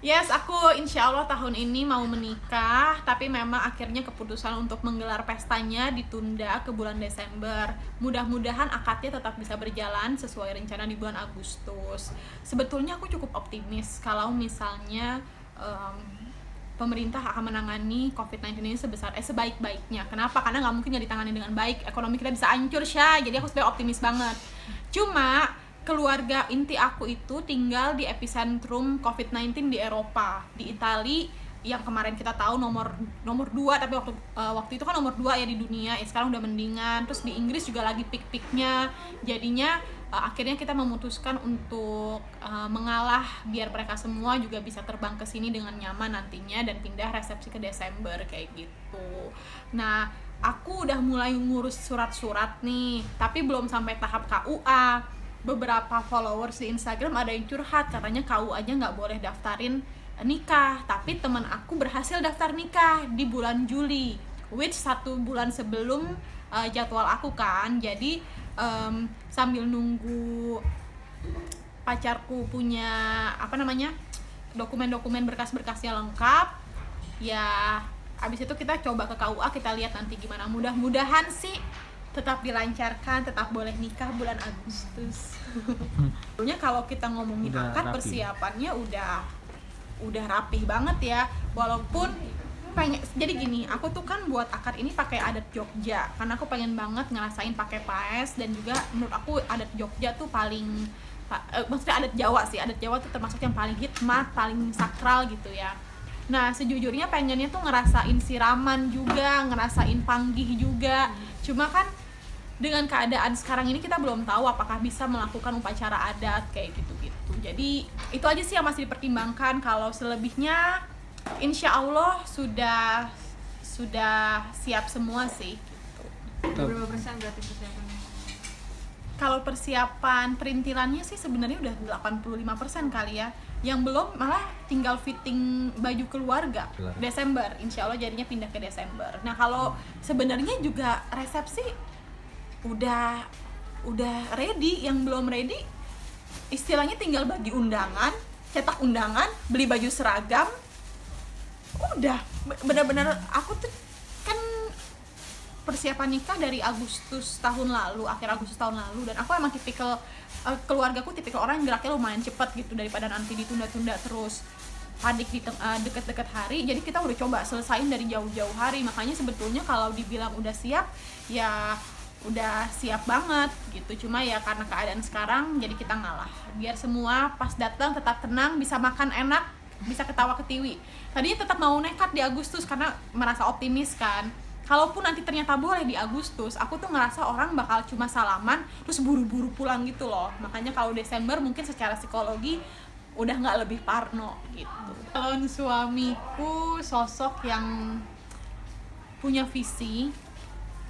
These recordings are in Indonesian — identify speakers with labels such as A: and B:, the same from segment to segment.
A: Yes, aku insya Allah tahun ini mau menikah, tapi memang akhirnya keputusan untuk menggelar pestanya ditunda ke bulan Desember. Mudah-mudahan akadnya tetap bisa berjalan sesuai rencana di bulan Agustus. Sebetulnya aku cukup optimis kalau misalnya pemerintah akan menangani COVID-19 ini sebaik-baiknya. Kenapa? Karena nggak mungkin nggak ditangani dengan baik. Ekonomi kita bisa hancur, Syah. Jadi aku sebenarnya optimis banget. Cuma keluarga inti aku itu tinggal di epicentrum COVID-19 di Eropa, di Italia yang kemarin kita tahu nomor 2, tapi waktu itu kan nomor 2 ya di dunia. Sekarang udah mendingan. Terus di Inggris juga lagi peak-peaknya. Jadinya akhirnya kita memutuskan untuk mengalah biar mereka semua juga bisa terbang ke sini dengan nyaman nantinya dan pindah resepsi ke Desember kayak gitu. Nah, aku udah mulai ngurus surat-surat nih, tapi belum sampai tahap KUA. Beberapa followers di Instagram ada yang curhat, katanya KU aja nggak boleh daftarin nikah, tapi teman aku berhasil daftar nikah di bulan Juli, which 1 bulan sebelum jadwal aku kan. Jadi sambil nunggu pacarku punya dokumen-dokumen berkas-berkasnya lengkap, ya abis itu kita coba ke KUA, kita lihat nanti gimana. Mudah-mudahan sih tetap dilancarkan, tetap boleh nikah bulan Agustus. Sebenarnya kalau kita ngomongin akad, persiapannya udah rapih banget ya. Walaupun jadi gini, aku tuh kan buat akad ini pakai adat Jogja karena aku pengen banget ngerasain pakai paes, dan juga menurut aku adat Jogja tuh maksudnya adat Jawa sih, adat Jawa tuh termasuk yang paling hikmat, paling sakral gitu ya. Nah, sejujurnya pengennya tuh ngerasain siraman juga, ngerasain panggih juga. Cuma kan dengan keadaan sekarang ini kita belum tahu apakah bisa melakukan upacara adat kayak gitu-gitu. Jadi itu aja sih yang masih dipertimbangkan. Kalau selebihnya insya Allah sudah siap semua sih gitu.
B: Berapa persen berarti persiapannya?
A: Kalau persiapan perintilannya sih sebenarnya udah 85% kali ya. Yang belum malah tinggal fitting baju keluarga Desember. Insya Allah jadinya pindah ke Desember. Nah, kalau sebenarnya juga resepsi udah ready. Yang belum ready istilahnya tinggal bagi undangan, cetak undangan, beli baju seragam. Udah benar-benar aku tuh kan persiapan nikah dari Agustus tahun lalu, akhir Agustus tahun lalu, dan aku emang tipikal keluargaku tipikal orang yang geraknya lumayan cepat gitu, daripada nanti ditunda-tunda terus panik di deket-deket hari. Jadi kita udah coba selesain dari jauh-jauh hari. Makanya sebetulnya kalau dibilang udah siap, ya udah siap banget gitu. Cuma ya karena keadaan sekarang jadi kita ngalah biar semua pas datang tetap tenang, bisa makan enak, bisa ketawa ketiwi. Tadinya tetap mau nekat di Agustus karena merasa optimis kan. Kalaupun nanti ternyata boleh di Agustus, aku tuh ngerasa orang bakal cuma salaman terus buru-buru pulang gitu loh. Makanya kalau Desember mungkin secara psikologi udah nggak lebih parno gitu. Calon suamiku sosok yang punya visi.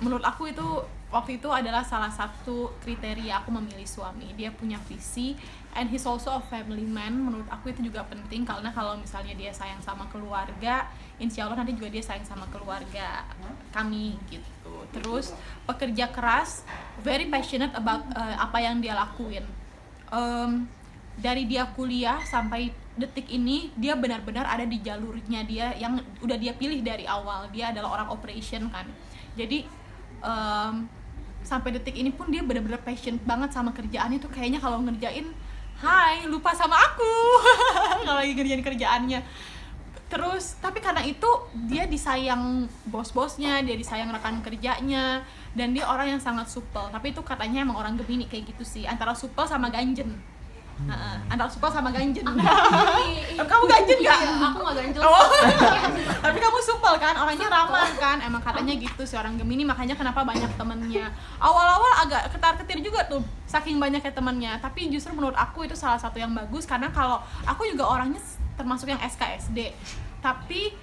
A: Menurut aku itu waktu itu adalah salah satu kriteria aku memilih suami. Dia punya visi, and he's also a family man. Menurut aku itu juga penting, karena kalau misalnya dia sayang sama keluarga, insya Allah nanti juga dia sayang sama keluarga kami gitu. Terus pekerja keras, very passionate about apa yang dia lakuin. Dari dia kuliah sampai detik ini dia benar-benar ada di jalurnya dia yang udah dia pilih dari awal. Dia adalah orang operation kan, jadi sampai detik ini pun dia benar-benar passion banget sama kerjaannya. Tuh kayaknya kalau ngerjain lupa sama aku kalau lagi ngerjain kerjaannya. Terus tapi karena itu dia disayang bos-bosnya, dia disayang rekan kerjanya, dan dia orang yang sangat supel. Tapi itu katanya emang orang Gemini kayak gitu sih, antara supel sama ganjen. Antara supel sama ganjen. Kamu ganjen nggak?
B: Aku nggak ganjel.
A: Tapi kamu supel kan, orangnya ramah kan. Emang katanya gitu sih orang Gemini, makanya kenapa banyak temennya. Awal-awal agak ketar-ketir juga tuh, saking banyaknya temennya. Tapi justru menurut aku itu salah satu yang bagus, karena kalau aku juga orangnya termasuk yang SKSD. Tapi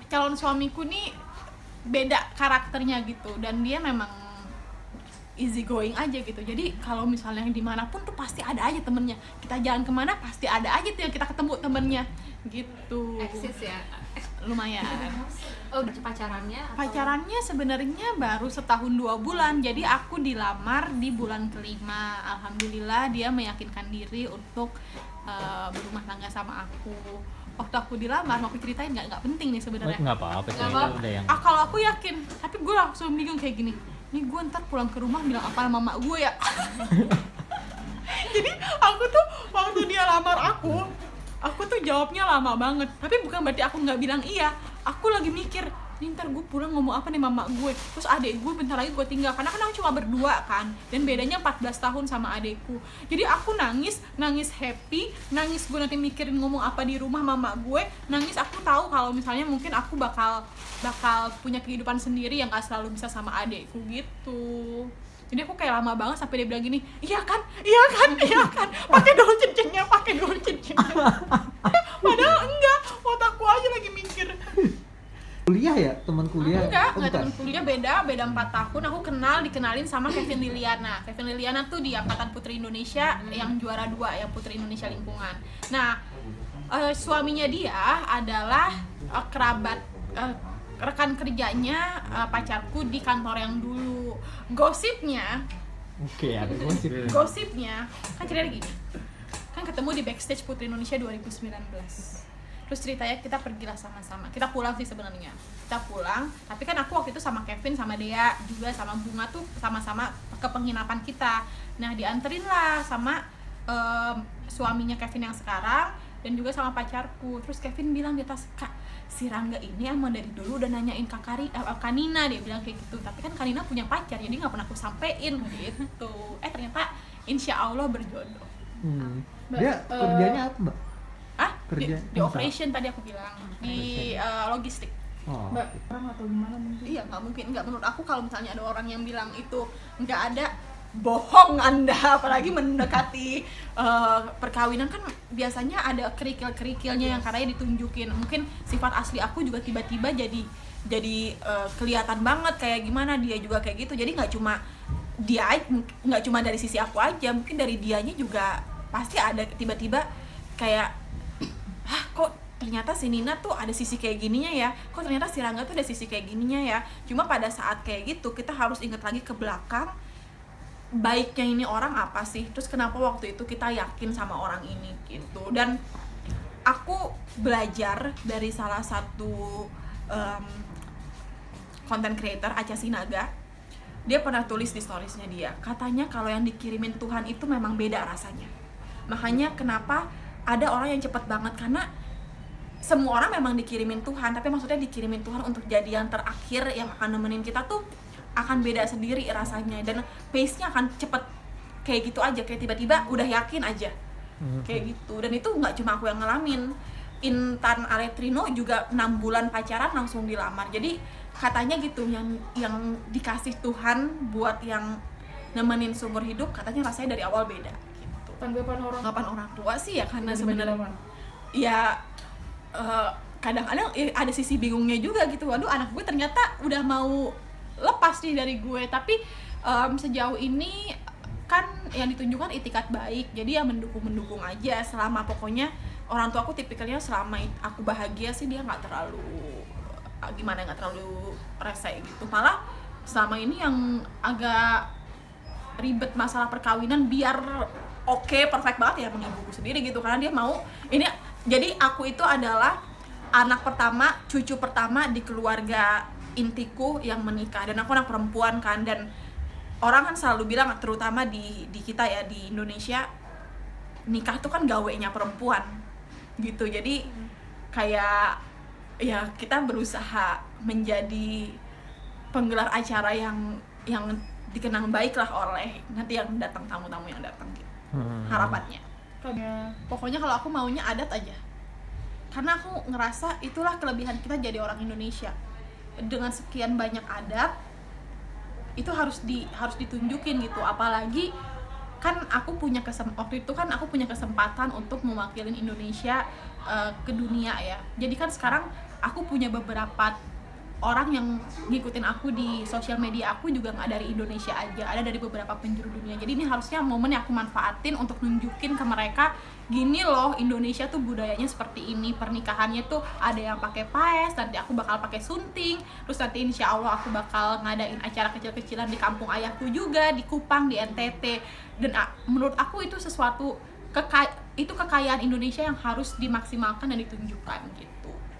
A: calon suamiku nih beda karakternya gitu, dan dia memang easy going aja gitu. Jadi kalau misalnya dimanapun tuh pasti ada aja temennya. Kita jalan kemana pasti ada aja tuh yang kita ketemu temennya gitu.
B: Eksis ya.
A: lumayan.
B: Oh, pacarannya atau?
A: Pacarannya sebenarnya baru setahun 2 bulan. Jadi aku dilamar di bulan kelima. Alhamdulillah dia meyakinkan diri untuk berumah tangga sama aku. Waktu aku dilamar, mau aku ceritain nggak penting nih sebenarnya.
C: Nggak apa-apa,
B: Nggak
C: cerita
B: apa-apa.
C: udah yang
A: Kalau aku yakin, tapi gue langsung bingung kayak gini. Nih gue ntar pulang ke rumah bilang apa sama mama gue ya. Jadi aku tuh waktu dia lamar aku tuh jawabnya lama banget. Tapi bukan berarti aku nggak bilang iya. Aku lagi mikir, nih ntar gue pulang ngomong apa nih mama gue. Terus adik gue bentar lagi gue tinggal, karena kan aku cuma berdua kan. Dan bedanya 14 tahun sama adikku. Jadi aku nangis happy, nangis gue nanti mikirin ngomong apa di rumah mama gue. Nangis aku tahu kalau misalnya mungkin aku bakal punya kehidupan sendiri yang gak selalu bisa sama adikku gitu. Jadi aku kayak lama banget sampai dia bilang gini, iya kan, pakai dulu cincinnya. Padahal enggak, otakku aja lagi mikir.
D: Kuliah ya, teman kuliah?
A: Enggak
D: bukan?
A: teman kuliah, beda 4 tahun. Aku dikenalin sama Kevin Liliana. Kevin Liliana tuh di Angkatan Putri Indonesia yang juara 2 ya, Putri Indonesia Lingkungan. Nah, suaminya dia adalah kerabat rekan kerjanya pacarku di kantor yang dulu. Gosipnya kan ceritanya gini. Kan ketemu di backstage Putri Indonesia 2019. Terus ceritanya kita pergilah sama-sama. Kita pulang sih sebenarnya. Kita pulang, tapi kan aku waktu itu sama Kevin, sama Dea, juga sama Bunga tuh sama-sama ke penginapan kita. Nah, dianterin lah sama suaminya Kevin yang sekarang dan juga sama pacarku. Terus Kevin bilang di atas, "Kak, si Rangga ini emang dari dulu udah nanyain Kak Nina," dia bilang kayak gitu. Tapi kan Kak Nina punya pacar, jadi nggak pernah aku sampein gitu. Ternyata insya Allah berjodoh.
D: Dia kerjanya apa, Mbak?
A: Di
D: Kerja
A: operation tadi aku bilang, di logistik.
D: Oh.
A: Mbak, orang atau gimana mungkin? Iya, nggak menurut aku kalau misalnya ada orang yang bilang itu nggak ada, bohong Anda. Apalagi mendekati perkawinan kan biasanya ada kerikil-kerikilnya yang katanya ditunjukin. Mungkin sifat asli aku juga tiba-tiba jadi kelihatan banget kayak gimana, dia juga kayak gitu. Jadi nggak cuma dari sisi aku aja, mungkin dari dianya juga pasti ada tiba-tiba kayak, kok ternyata si Nina tuh ada sisi kayak gininya ya, kok ternyata si Rangga tuh ada sisi kayak gininya ya. Cuma pada saat kayak gitu kita harus ingat lagi ke belakang, baiknya ini orang apa sih, terus kenapa waktu itu kita yakin sama orang ini gitu. Dan aku belajar dari salah satu content creator, Acha Sinaga. Dia pernah tulis di storiesnya dia, katanya kalau yang dikirimin Tuhan itu memang beda rasanya. Makanya kenapa ada orang yang cepet banget, karena semua orang memang dikirimin Tuhan, tapi maksudnya dikirimin Tuhan untuk jadi yang terakhir yang akan nemenin kita tuh akan beda sendiri rasanya, dan pace-nya akan cepet kayak gitu aja, kayak tiba-tiba udah yakin aja kayak gitu. Dan itu nggak cuma aku yang ngalamin, Intan Aletrino juga 6 bulan pacaran langsung dilamar. Jadi katanya gitu, yang dikasih Tuhan buat yang nemenin seumur hidup katanya rasanya dari awal beda gitu. Tanggapan orang tua sih ya, karena sebenarnya ya kadang-kadang ada sisi bingungnya juga gitu. Waduh, anak gue ternyata udah mau lepas nih dari gue. Tapi sejauh ini kan yang ditunjukkan itikat baik, jadi ya mendukung aja. Selama pokoknya orang tua aku tipikalnya selama aku bahagia sih dia nggak terlalu rese gitu. Malah selama ini yang agak ribet masalah perkawinan biar perfect banget ya mengibuku sendiri gitu, karena dia mau ini. Jadi aku itu adalah anak pertama, cucu pertama di keluarga intiku yang menikah, dan aku anak perempuan kan. Dan orang kan selalu bilang, terutama di kita ya di Indonesia, nikah tuh kan gawenya perempuan gitu. Jadi kayak ya kita berusaha menjadi penggelar acara yang dikenang baik lah oleh nanti yang datang, tamu-tamu yang datang gitu. Harapannya pokoknya kalau aku maunya adat aja, karena aku ngerasa itulah kelebihan kita jadi orang Indonesia. Dengan sekian banyak adat itu harus ditunjukin gitu. Apalagi kan aku punya waktu itu kan aku punya kesempatan untuk mewakilin Indonesia ke dunia ya. Jadi kan sekarang aku punya beberapa orang yang ngikutin aku di sosial media aku juga nggak dari Indonesia aja, ada dari beberapa penjuru dunia. Jadi ini harusnya momen yang aku manfaatin untuk nunjukin ke mereka, gini loh Indonesia tuh budayanya seperti ini, pernikahannya tuh ada yang pakai paes, nanti aku bakal pakai sunting, terus nanti insya Allah aku bakal ngadain acara kecil-kecilan di kampung ayahku juga, di Kupang, di NTT. Dan menurut aku itu sesuatu itu kekayaan Indonesia yang harus dimaksimalkan dan ditunjukkan gitu.